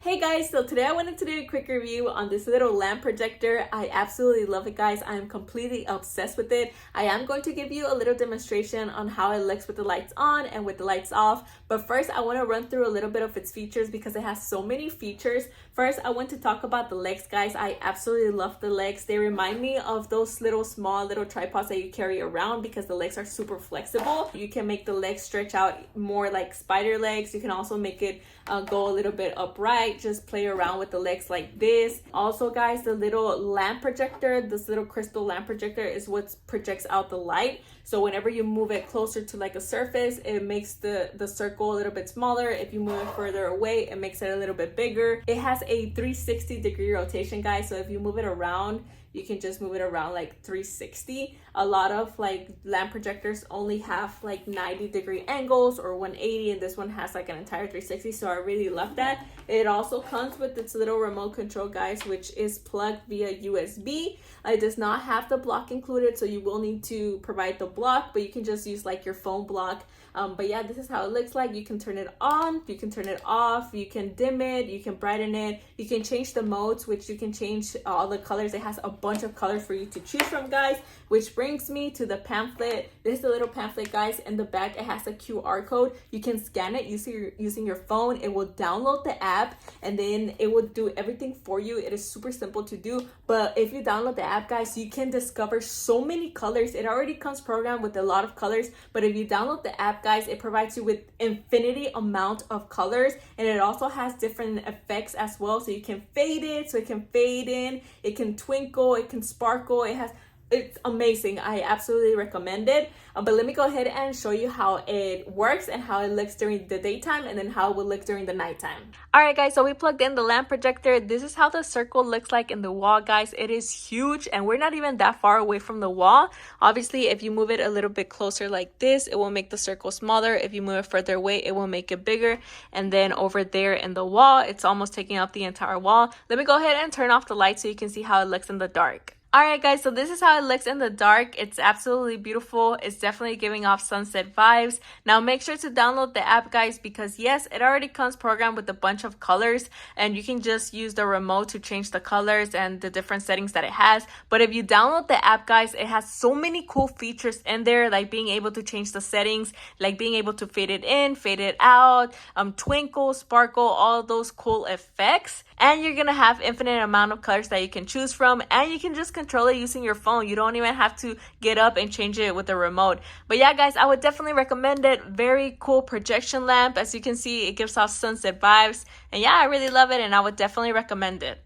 Hey guys, so today I wanted to do a quick review on this little lamp projector. I absolutely love it, guys. I am completely obsessed with it. I am going to give you a little demonstration on how it looks with the lights on and with the lights off. But first, I want to run through a little bit of its features because it has so many features. First, I want to talk about the legs, guys. I absolutely love the legs. They remind me of those small little tripods that you carry around because the legs are super flexible. You can make the legs stretch out more like spider legs. You can also make it go a little bit upright. Just play around with the legs like this. Also, guys, the little lamp projector, this little crystal lamp projector is what projects out the light. So whenever you move it closer to like a surface, it makes the circle a little bit smaller. If you move it further away, it makes it a little bit bigger. It has a 360-degree rotation, guys. So if you move it around, you can just move it around like 360. A lot of like lamp projectors only have like 90-degree angles or 180, and this one has like an entire 360, so I really love that. It also comes with its little remote control, guys, which is plugged via USB. It does not have the block included, so you will need to provide the block, but you can just use like your phone block. But yeah, this is how it looks like. You can turn it on, you can turn it off, you can dim it, you can brighten it, you can change the modes, which you can change all the colors. It has a bunch of colors for you to choose from, guys, which brings me to the pamphlet. This is a little pamphlet, guys. In the back, it has a QR code. You can scan it using your phone. It will download the app, and then it will do everything for you. It is super simple to do, but if you download the app, guys, you can discover so many colors. It already comes programmed with a lot of colors, but if you download the app, guys, it provides you with infinity amount of colors, and it also has different effects as well. So you can fade it, so it can fade in, it can twinkle, it can sparkle. It's amazing. I absolutely recommend it. But let me go ahead and show you how it works and how it looks during the daytime, and then how it will look during the nighttime. All right, guys, so we plugged in the lamp projector. This is how the circle looks like in the wall, guys. It is huge, and we're not even that far away from the wall. Obviously, if you move it a little bit closer like this, it will make the circle smaller. If you move it further away, it will make it bigger. And then over there in the wall, it's almost taking up the entire wall. Let me go ahead and turn off the light so you can see how it looks in the dark. Alright, guys, so this is how it looks in the dark. It's absolutely beautiful. It's definitely giving off sunset vibes. Now make sure to download the app, guys, because yes, it already comes programmed with a bunch of colors, and you can just use the remote to change the colors and the different settings that it has. But if you download the app, guys, it has so many cool features in there, like being able to change the settings, like being able to fade it in, fade it out, twinkle, sparkle, all those cool effects. And you're gonna have infinite amount of colors that you can choose from, and you can just control it using your phone. You don't even have to get up and change it with the remote. But yeah, guys, I would definitely recommend it. Very cool projection lamp. As you can see, it gives off sunset vibes, and yeah, I really love it, and I would definitely recommend it.